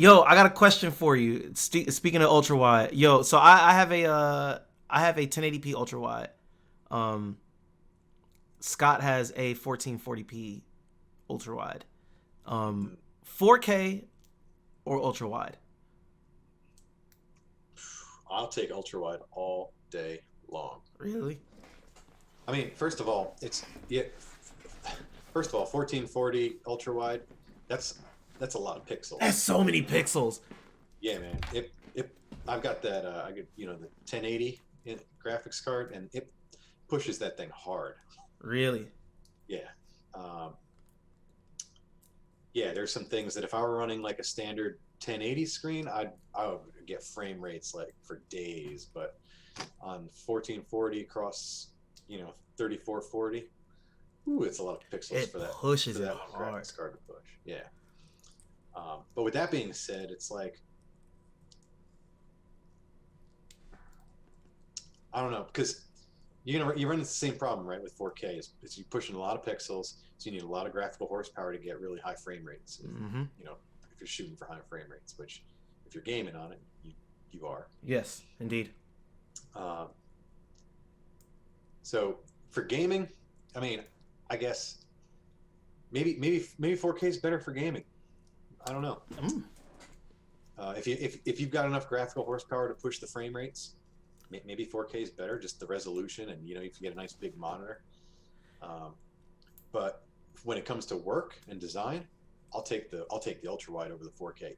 Yo, I got a question for you. Speaking of ultra wide, yo, so I have a 1080p ultra wide. Um, Scott has a 1440p ultra wide. Mhm. 4K or ultra wide? I'll take ultrawide all day long. Really? I mean, first of all, it's yeah. First of all, 1440 ultrawide. That's that's a lot of That's pixels. so many pixels. Yeah, man. It. I've got that. I get the 1080 graphics card, and it pushes that thing hard. Really? Yeah. Um, yeah. There's some things that if I were running like a standard 1080 screen, I would get frame rates like for days. But on 1440 across 3440, ooh, it's a lot of pixels It for that pushes it one hard. graphics card to push. Yeah. But with that being said, it's like I don't know because you run into the same problem, right, with 4K. Is you pushing a lot of pixels, so you need a lot of graphical horsepower to get really high frame rates. Mm-hmm. You know, if you're shooting for high frame rates, which if you're gaming on it, you are. Yes, indeed. Uh, so for gaming, I mean, I guess maybe 4K is better for gaming. I don't know. Mm. If you've got enough graphical horsepower to push the frame rates, maybe 4K is better, just the resolution, and you can get a nice big monitor. Um, but when it comes to work and design, I'll take the ultra wide over the 4K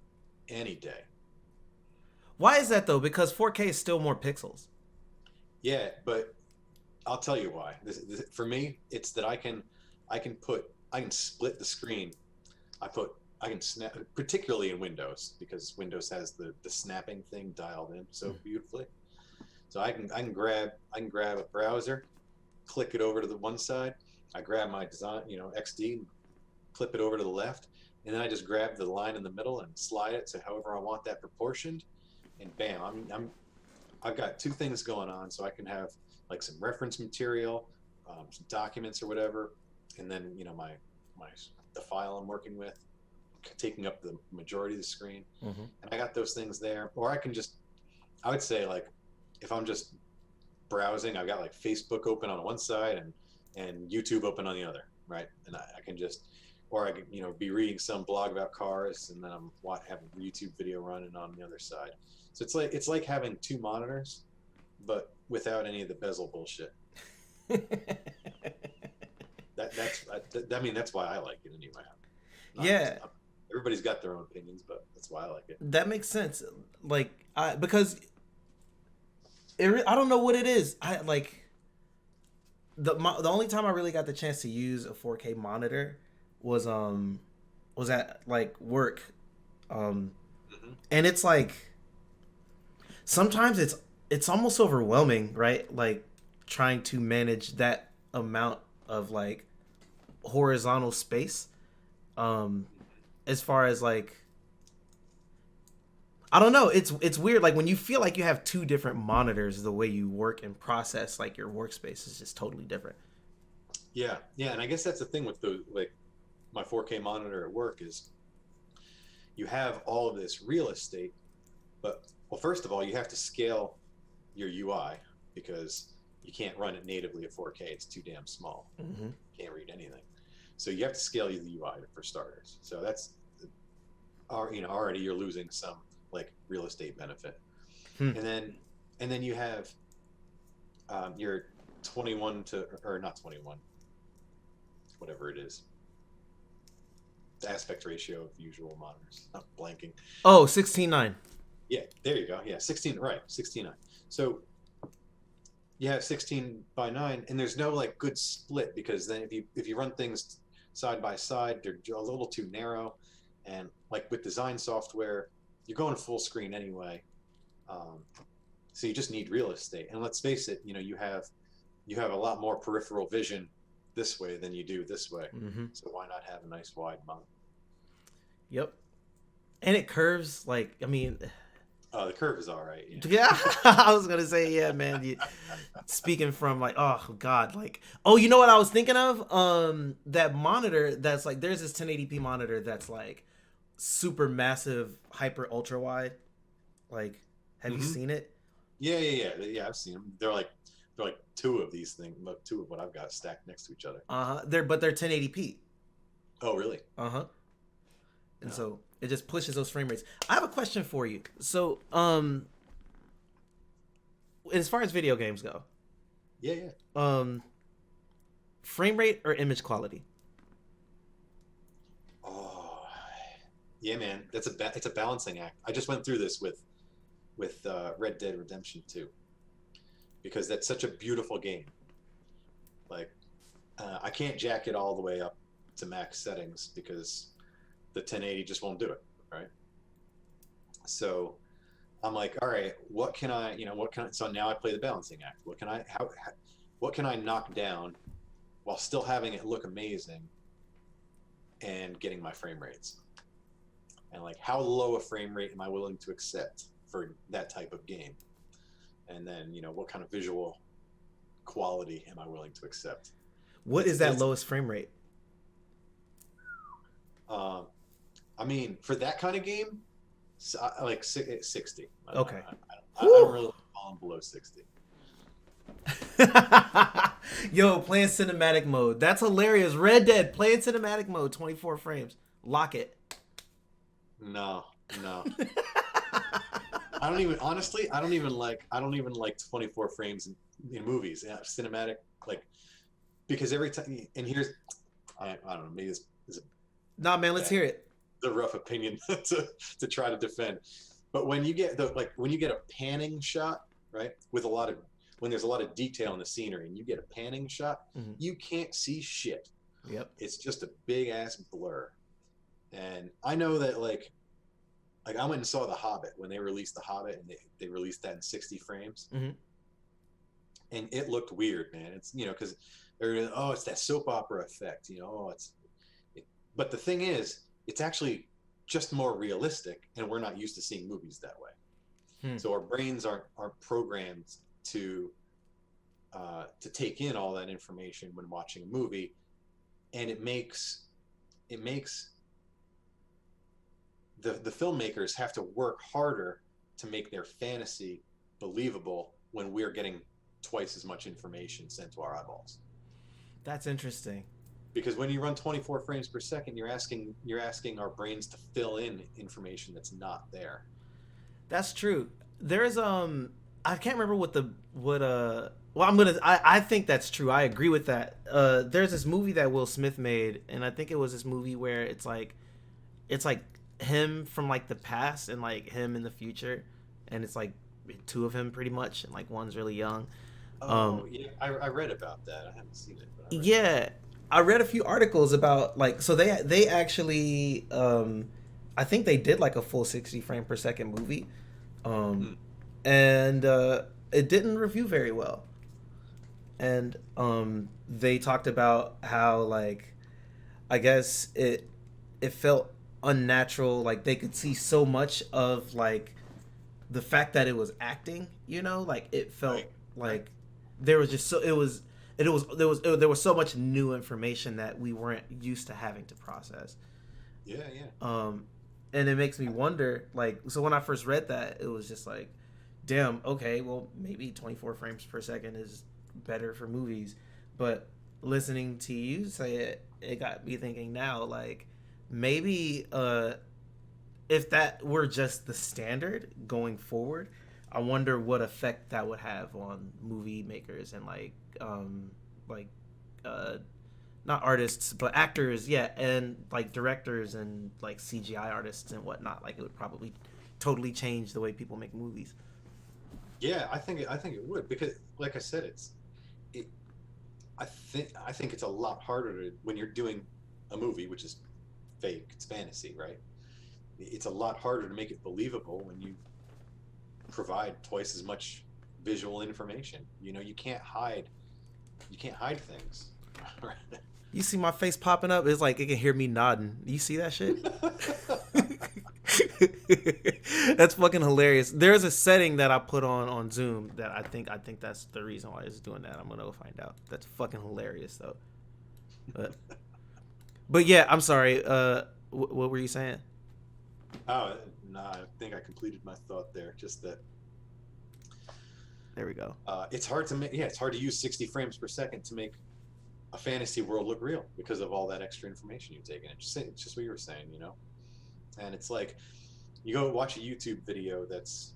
any day. Why is Uh, that though? Because 4K is still more pixels. yeah, but I'll tell you why. For me, it's that I can split the screen. I can snap, particularly in Windows, because Windows has the snapping thing dialed in so beautifully. So I can grab a browser, click it over to the one side. I grab my design, XD, clip it over to the left, and then I just grab the line in the middle and slide it to however I want that proportioned, and bam, I've got two things going on, so I can have like some reference material, some documents or whatever, and then my the file I'm working with taking up the majority of the screen, Mm-hmm. and I got those things there. Or I would say like if I'm just browsing, I've got like Facebook open on one side and YouTube open on the other, right? And I can just or I could be reading some blog about cars, and then having a YouTube video running on the other side. So it's like having two monitors, but without any of the bezel bullshit. I mean that's why I like it anyway. Not Yeah, everybody's got their own opinions, but that's why I like it. that makes sense. Because I don't know what it is. I like the only time I really got the chance to use a 4K monitor was was at like work, um, Hmm. and it's like sometimes it's almost overwhelming, right? Like trying to manage that amount of like horizontal space. Um, as far as like I don't know, it's weird. Like when you feel like you have two different monitors, the way you work and process like your workspace is just totally different. Yeah, yeah, and I guess that's the thing with the like my 4K monitor at work is you have all of this real estate, but well, first of all, you have to scale your UI because you can't run it natively at 4K. It's too damn small. Mm-hmm. Can't read anything. So you have to scale the UI for starters. So that's already you're losing some like real estate benefit, Hmm. and then you have your 21 to or not 21, whatever it is, the aspect ratio of usual monitors. Not blanking. Oh, 16:9. Yeah, there you go. Yeah, 16, right, 16:9. So you have 16 by 9, and there's no like good split because then if you run things side by side, they're a little too narrow, and like with design software, you're going full screen anyway, um, so you just need real estate. And let's face it, you have a lot more peripheral vision this way than you do this way. Mm-hmm. So why not have a nice wide mount? Yep. And it curves like I mean, The curve is all right. Yeah. yeah. I was gonna say yeah, man. Speaking from like oh god, like oh you know what I was thinking of that monitor that's like there's this 1080p monitor that's like super massive hyper ultra wide. Like, have you Hmm. seen it? Yeah. I've seen them. They're like two of these things, two of what I've got stacked next to each other. They're 1080p. Oh, really? Uh huh. And No. so it just pushes those frame rates. I have a question for you. So, as far as video games go, Yeah. um, frame rate or image quality? Oh, yeah, man. It's a balancing act. I just went through this with Red Dead Redemption 2 because that's such a beautiful game. Like, I can't jack it all the way up to max settings because the 1080 just won't do it, right? So I'm like, all right, what can I, so now I play the balancing act. What can I knock down while still having it look amazing and getting my frame rates? And like, how low a frame rate am I willing to accept for that type of game? And then, what kind of visual quality am I willing to accept? What It's, is that it's, lowest frame rate? um, I mean, for that kind of game, like 60. Okay. I don't really fall below 60. Yo, playing cinematic mode. That's hilarious. Red Dead playing cinematic mode, 24 frames. Lock it. No, no. Honestly, I don't even like 24 frames in movies. Yeah, cinematic, like, because every time, and I don't know, maybe this is Nah, man, let's hear it. the rough opinion to try to defend. But when you get a panning shot, right, when there's a lot of detail in the scenery and you get a panning shot, Mm-hmm. you can't see shit. Yep. It's just a big ass blur. And I know that like I went and saw The Hobbit when they released The Hobbit, and they released that in 60 frames. Mm-hmm. And it looked weird, man. It's, because it's that soap opera effect, but the thing is, it's actually just more realistic, and we're not used to seeing movies that way. So our brains aren't programmed to take in all that information when watching a movie, and it makes the filmmakers have to work harder to make their fantasy believable when we're getting twice as much information sent to our eyeballs. That's interesting. Because when you run 24 frames per second, you're asking our brains to fill in information that's not there. That's true. There's I can't remember I think that's true. I agree with that. There's this movie that Will Smith made, and I think it was this movie where it's like him from like the past and like him in the future, and it's like two of him pretty much, and like one's really young. Yeah, I read about that. I haven't seen it, but I read Yeah, I read a few articles about like, so they actually I think they did like a full 60 frame per second movie, and it didn't review very well, and they talked about how like, I guess it felt unnatural. Like they could see so much of like the fact that it was acting, like it felt Right. like there was just there was so much new information that we weren't used to having to process. Yeah. And it makes me wonder, like, so when I first read that, it was just like, damn, okay, well maybe 24 frames per second is better for movies, but listening to you say it got me thinking now, like, maybe if that were just the standard going forward, I wonder what effect that would have on movie makers and not artists but actors, yeah, and like directors and like CGI artists and whatnot. Like it would probably totally change the way people make movies. Yeah, I think it would, because like I said, I think it's a lot harder when you're doing a movie, which is fake, it's fantasy, right? It's a lot harder to make it believable when you provide twice as much visual information. You can't hide things. You see my face popping up? It's like it can hear me nodding. You see that shit? That's fucking hilarious. There's a setting that I put on Zoom that I think that's the reason why it's doing that. I'm gonna go find out. That's fucking hilarious though. But yeah, I'm sorry. What were you saying? Oh, no, I think I completed my thought there. Just that There we go. it's hard to make. Yeah, it's hard to use 60 frames per second to make a fantasy world look real because of all that extra information you take in. It's just what you were saying, you know. And it's like you go watch a YouTube video that's,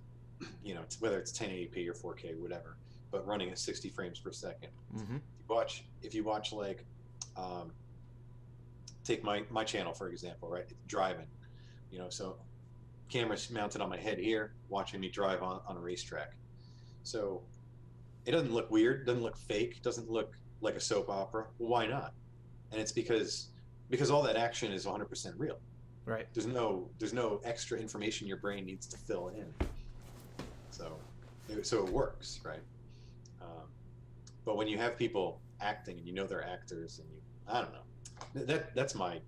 you know, whether it's 1080p or 4K, whatever, but running at 60 frames per second. Mm-hmm. If you watch like, um, take my channel for example, right? It's driving, you know, so camera's mounted on my head here, watching me drive on a racetrack. So it doesn't look weird, doesn't look fake, doesn't look like a soap opera. Well, why not? And it's because all that action is 100% real. Right. There's no extra information your brain needs to fill in. So it works, right? Um, but when you have people acting and you know they're actors and you, I don't know, that's my